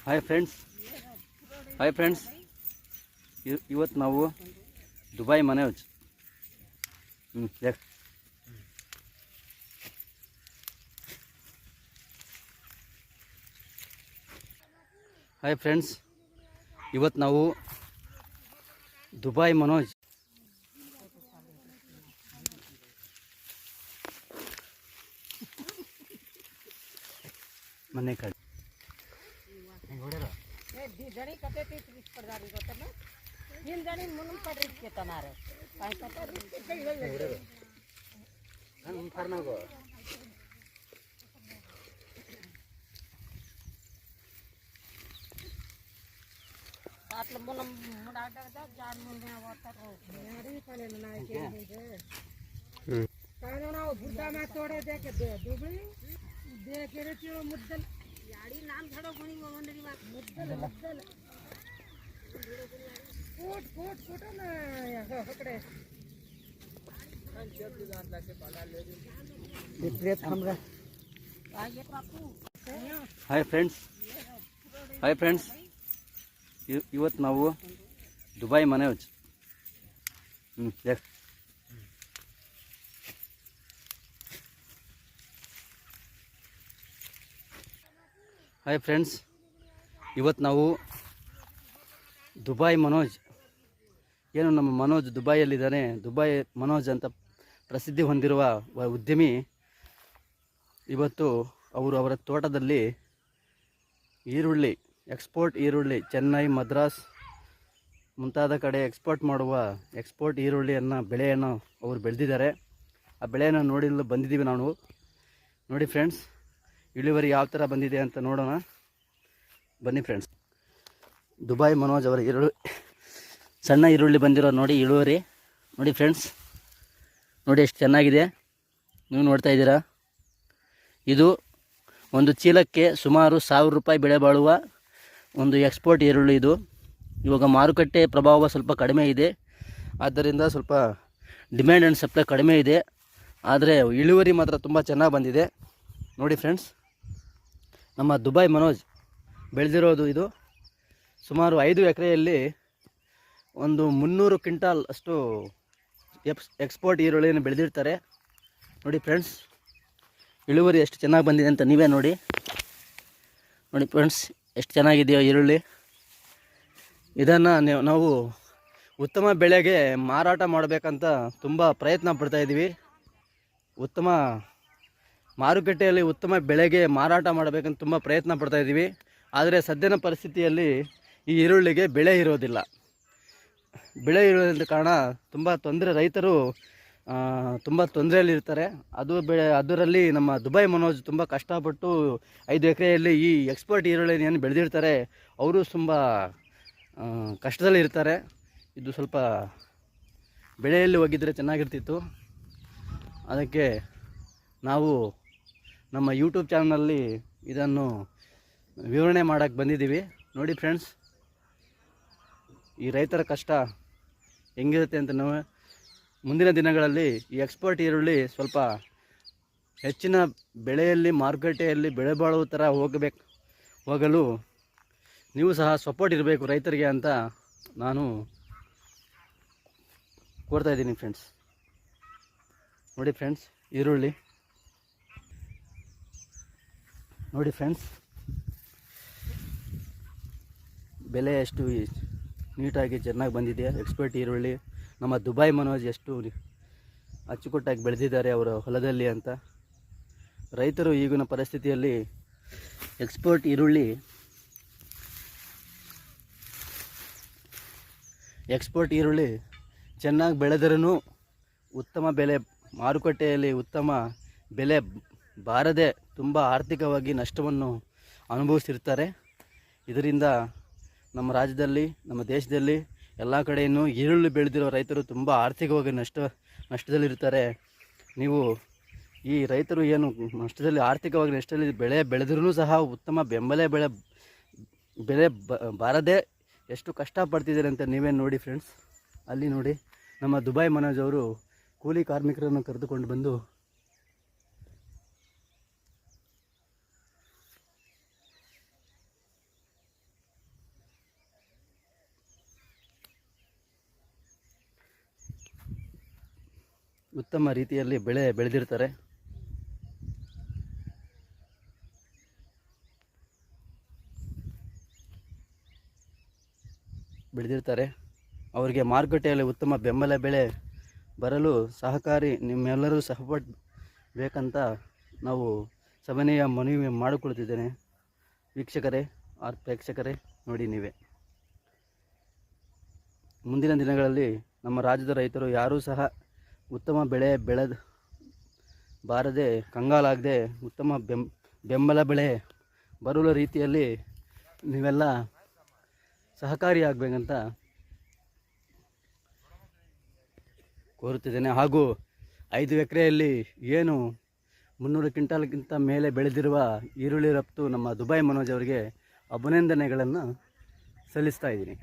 Hi friends ಇವತ್ತು ನಾವು Dubai Manoj hi friends ಇವತ್ತು ನಾವು ದುಬೈ ಮನೋಜ್ ಮನೆ ಕಡೆ जणी कते 30 पर गाड़ी होता ना तीन जणी मुनम पर रिस्क के तनारे काय कते रिस्क कई होय हम फरना गो आतल मुनम मुडा डा जान मुने होता यारी पले ना के काय ना बुड्ढा में तोड़े दे के दे दुबई दे के रे त्यो मुद्दल याडी नाम छड़ो घणी मंडली में मुद्दल कोट ना पकड़े ಹಾಯ್ ಫ್ರೆಂಡ್ಸ್ ಇವತ್ತು ನಾವು ದುಬೈ ಮನೋಜ್ ಹಾಯ್ ಫ್ರೆಂಡ್ಸ್ ಇವತ್ತು ನಾವು ದುಬೈ ಮನೋಜ್ ಏನು ನಮ್ಮ ಮನೋಜ್ ದುಬೈಯಲ್ಲಿದ್ದಾನೆ. ದುಬೈ ಮನೋಜ್ ಅಂತ ಪ್ರಸಿದ್ಧಿ ಹೊಂದಿರುವ ಉದ್ಯಮಿ ಇವತ್ತು ಅವರ ತೋಟದಲ್ಲಿ ಈರುಳ್ಳಿ ಎಕ್ಸ್ಪೋರ್ಟ್ ಈರುಳ್ಳಿ ಚೆನ್ನೈ ಮದ್ರಾಸ್ ಮುಂತಾದ ಕಡೆ ಎಕ್ಸ್ಪೋರ್ಟ್ ಈರುಳ್ಳಿಯನ್ನು ಬೆಳೆಯನ್ನು ಅವರು ಬೆಳೆದಿದ್ದಾರೆ. ಆ ಬೆಳೆಯನ್ನು ನೋಡಲು ಬಂದಿದ್ದೀವಿ ನಾವು. ನೋಡಿ ಫ್ರೆಂಡ್ಸ್, ಇಳುವರಿ ಯಾವ ಥರ ಬಂದಿದೆ ಅಂತ ನೋಡೋಣ ಬನ್ನಿ ಫ್ರೆಂಡ್ಸ್. ದುಬೈ ಮನೋಜ್ ಅವರ ಸಣ್ಣ ಈರುಳ್ಳಿ ಬಂದಿರೋ ನೋಡಿ ಇಳುವರಿ ನೋಡಿ ಫ್ರೆಂಡ್ಸ್. ನೋಡಿ ಎಷ್ಟು ಚೆನ್ನಾಗಿದೆ, ನೀವು ನೋಡ್ತಾ ಇದ್ದೀರಾ. ಇದು ಒಂದು ಚೀಲಕ್ಕೆ ಸುಮಾರು 1000 ರೂಪಾಯಿ ಬೆಲೆ ಬಾಳುವ ಒಂದು ಎಕ್ಸ್ಪೋರ್ಟ್ ಈರುಳ್ಳಿ. ಇದು ಇವಾಗ ಮಾರುಕಟ್ಟೆ ಪ್ರಭಾವ ಸ್ವಲ್ಪ ಕಡಿಮೆ ಇದೆ, ಆದ್ದರಿಂದ ಸ್ವಲ್ಪ ಡಿಮ್ಯಾಂಡ್ ಆ್ಯಂಡ್ ಸಪ್ಲೈ ಕಡಿಮೆ ಇದೆ. ಆದರೆ ಇಳುವರಿ ಮಾತ್ರ ತುಂಬ ಚೆನ್ನಾಗಿ ಬಂದಿದೆ. ನೋಡಿ ಫ್ರೆಂಡ್ಸ್, ನಮ್ಮ ದುಬೈ ಮನೋಜ್ ಬೆಳೆದಿರೋದು ಇದು ಸುಮಾರು 5 ಎಕರೆಯಲ್ಲಿ ಒಂದು 300 ಕ್ವಿಂಟಾಲ್ ಅಷ್ಟು ಎಕ್ಸ್ಪೋರ್ಟ್ ಈರುಳ್ಳಿಯನ್ನು ಬೆಳೆದಿರ್ತಾರೆ. ನೋಡಿ ಫ್ರೆಂಡ್ಸ್, ಇಳುವರಿ ಎಷ್ಟು ಚೆನ್ನಾಗಿ ಬಂದಿದೆ ಅಂತ ನೀವೇ ನೋಡಿ ಫ್ರೆಂಡ್ಸ್, ಎಷ್ಟು ಚೆನ್ನಾಗಿದೆಯೋ ಈರುಳ್ಳಿ. ಇದನ್ನು ನಾವು ಉತ್ತಮ ಬೆಳೆಗೆ ಮಾರಾಟ ಮಾಡಬೇಕಂತ ತುಂಬ ಪ್ರಯತ್ನ ಪಡ್ತಾಯಿದ್ದೀವಿ. ಉತ್ತಮ ಮಾರುಕಟ್ಟೆಯಲ್ಲಿ ಉತ್ತಮ ಬೆಳೆಗೆ ಮಾರಾಟ ಮಾಡಬೇಕಂತ ತುಂಬ ಪ್ರಯತ್ನ ಪಡ್ತಾಯಿದ್ದೀವಿ. ಆದರೆ ಸದ್ಯದ ಪರಿಸ್ಥಿತಿಯಲ್ಲಿ ಈ ಈರುಳ್ಳಿಗೆ ಬೆಳೆ ಇರೋದಿಲ್ಲ. ಬೆಳೆ ಇರೋದ್ರಿಂದ ಕಾರಣ ತುಂಬ ತೊಂದರೆ, ರೈತರು ತುಂಬ ತೊಂದರೆಯಲ್ಲಿರ್ತಾರೆ. ಅದರಲ್ಲಿ ನಮ್ಮ ದುಬೈ ಮನೋಜ್ ತುಂಬ ಕಷ್ಟಪಟ್ಟು 5 ಎಕರೆಯಲ್ಲಿ ಈ ಎಕ್ಸ್ಪೋರ್ಟ್ ಈರುಳ್ಳಿಯನ್ನು ಬೆಳೆದಿರ್ತಾರೆ. ಅವರು ತುಂಬ ಕಷ್ಟದಲ್ಲಿ ಇರ್ತಾರೆ. ಇದು ಸ್ವಲ್ಪ ಬೆಳೆಯಲ್ಲಿ ಹೋಗಿದ್ದರೆ ಚೆನ್ನಾಗಿರ್ತಿತ್ತು. ಅದಕ್ಕೆ ನಾವು ನಮ್ಮ ಯೂಟ್ಯೂಬ್ ಚಾನಲಲ್ಲಿ ಇದನ್ನು ವಿವರಣೆ ಮಾಡೋಕ್ಕೆ ಬಂದಿದ್ದೀವಿ. ನೋಡಿ ಫ್ರೆಂಡ್ಸ್, ಈ ರೈತರ ಕಷ್ಟ ಹೆಂಗಿರುತ್ತೆ ಅಂತ ನಾವು ಮುಂದಿನ ದಿನಗಳಲ್ಲಿ ಈ ಎಕ್ಸ್ಪೋರ್ಟ್ ಈರುಳ್ಳಿ ಸ್ವಲ್ಪ ಹೆಚ್ಚಿನ ಬೆಳೆಯಲ್ಲಿ ಮಾರುಕಟ್ಟೆಯಲ್ಲಿ ಬೆಳೆ ಬಾಳುವ ಥರ ಹೋಗಲು ನೀವು ಸಹ ಸಪೋರ್ಟ್ ಇರಬೇಕು ರೈತರಿಗೆ ಅಂತ ನಾನು ಕೋರ್ತಾ ಇದ್ದೀನಿ ಫ್ರೆಂಡ್ಸ್. ನೋಡಿ ಫ್ರೆಂಡ್ಸ್, ಈರುಳ್ಳಿ ನೋಡಿ ಫ್ರೆಂಡ್ಸ್, ಬೆಲೆ ಎಷ್ಟು ನೀಟಾಗಿ ಚೆನ್ನಾಗಿ ಬಂದಿದೆ ಎಕ್ಸ್ಪೋರ್ಟ್ ಈರುಳ್ಳಿ. ನಮ್ಮ ದುಬೈ ಮನೋಜ್ ಎಷ್ಟು ಅಚ್ಚುಕಟ್ಟಾಗಿ ಬೆಳೆದಿದ್ದಾರೆ ಅವರ ಹೊಲದಲ್ಲಿ ಅಂತ. ರೈತರು ಈಗಿನ ಪರಿಸ್ಥಿತಿಯಲ್ಲಿ ಎಕ್ಸ್ಪೋರ್ಟ್ ಈರುಳ್ಳಿ ಚೆನ್ನಾಗಿ ಬೆಳೆದರೂ ಉತ್ತಮ ಬೆಲೆ ಮಾರುಕಟ್ಟೆಯಲ್ಲಿ ಉತ್ತಮ ಬೆಲೆ ಬಾರದೆ ತುಂಬ ಆರ್ಥಿಕವಾಗಿ ನಷ್ಟವನ್ನು ಅನುಭವಿಸಿರ್ತಾರೆ. ಇದರಿಂದ ನಮ್ಮ ರಾಜ್ಯದಲ್ಲಿ ನಮ್ಮ ದೇಶದಲ್ಲಿ ಎಲ್ಲ ಕಡೆಯೂ ಈರುಳ್ಳಿ ಬೆಳೆದಿರೋ ರೈತರು ತುಂಬ ಆರ್ಥಿಕವಾಗಿ ನಷ್ಟದಲ್ಲಿರ್ತಾರೆ. ನೀವು ಈ ರೈತರು ಏನು ಆರ್ಥಿಕವಾಗಿ ನಷ್ಟದಲ್ಲಿ ಬೆಳೆ ಬೆಳೆದ್ರೂ ಸಹ ಉತ್ತಮ ಬೆಲೆ ಬಾರದೆ ಎಷ್ಟು ಕಷ್ಟಪಡ್ತಿದ್ದಾರೆ ಅಂತ ನೀವೇ ನೋಡಿ ಫ್ರೆಂಡ್ಸ್. ಅಲ್ಲಿ ನೋಡಿ, ನಮ್ಮ ದುಬೈ ಮನೋಜ್ ಅವರು ಕೂಲಿ ಕಾರ್ಮಿಕರನ್ನು ಕರೆದುಕೊಂಡು ಬಂದು ಉತ್ತಮ ರೀತಿಯಲ್ಲಿ ಬೆಳೆದಿರ್ತಾರೆ. ಅವರಿಗೆ ಮಾರುಕಟ್ಟೆಯಲ್ಲಿ ಉತ್ತಮ ಬೆಂಬಲ ಬೆಲೆ ಬರಲು ಸಹಕಾರಿ ನಿಮ್ಮೆಲ್ಲರೂ ಸಪೋರ್ಟ್ ಬೇಕಂತ ನಾವು ಸಭೆಯ ಮನವಿ ಮಾಡಿಕೊಳ್ತಿದ್ದೇನೆ. ವೀಕ್ಷಕರೇ ಪ್ರೇಕ್ಷಕರೇ, ನೋಡಿ ನೀವೇ ಮುಂದಿನ ದಿನಗಳಲ್ಲಿ ನಮ್ಮ ರಾಜ್ಯದ ರೈತರು ಯಾರೂ ಸಹ ಉತ್ತಮ ಬೆಳೆ ಬಾರದೆ ಕಂಗಾಲಾಗದೆ ಉತ್ತಮ ಬೆಂಬಲ ಬೆಳೆ ಬರುವ ರೀತಿಯಲ್ಲಿ ನೀವೆಲ್ಲ ಸಹಕಾರಿಯಾಗಬೇಕಂತ ಕೋರುತ್ತಿದ್ದೇನೆ. ಹಾಗೂ 5 ಎಕರೆಯಲ್ಲಿ ಏನು 300 ಕ್ವಿಂಟಾಲ್ಗಿಂತ ಮೇಲೆ ಬೆಳೆದಿರುವ ಈರುಳ್ಳಿ ರಫ್ತು ನಮ್ಮ ದುಬೈ ಮನೋಜ್ ಅವರಿಗೆ ಅಭಿನಂದನೆಗಳನ್ನು ಸಲ್ಲಿಸ್ತಾ ಇದ್ದೀನಿ.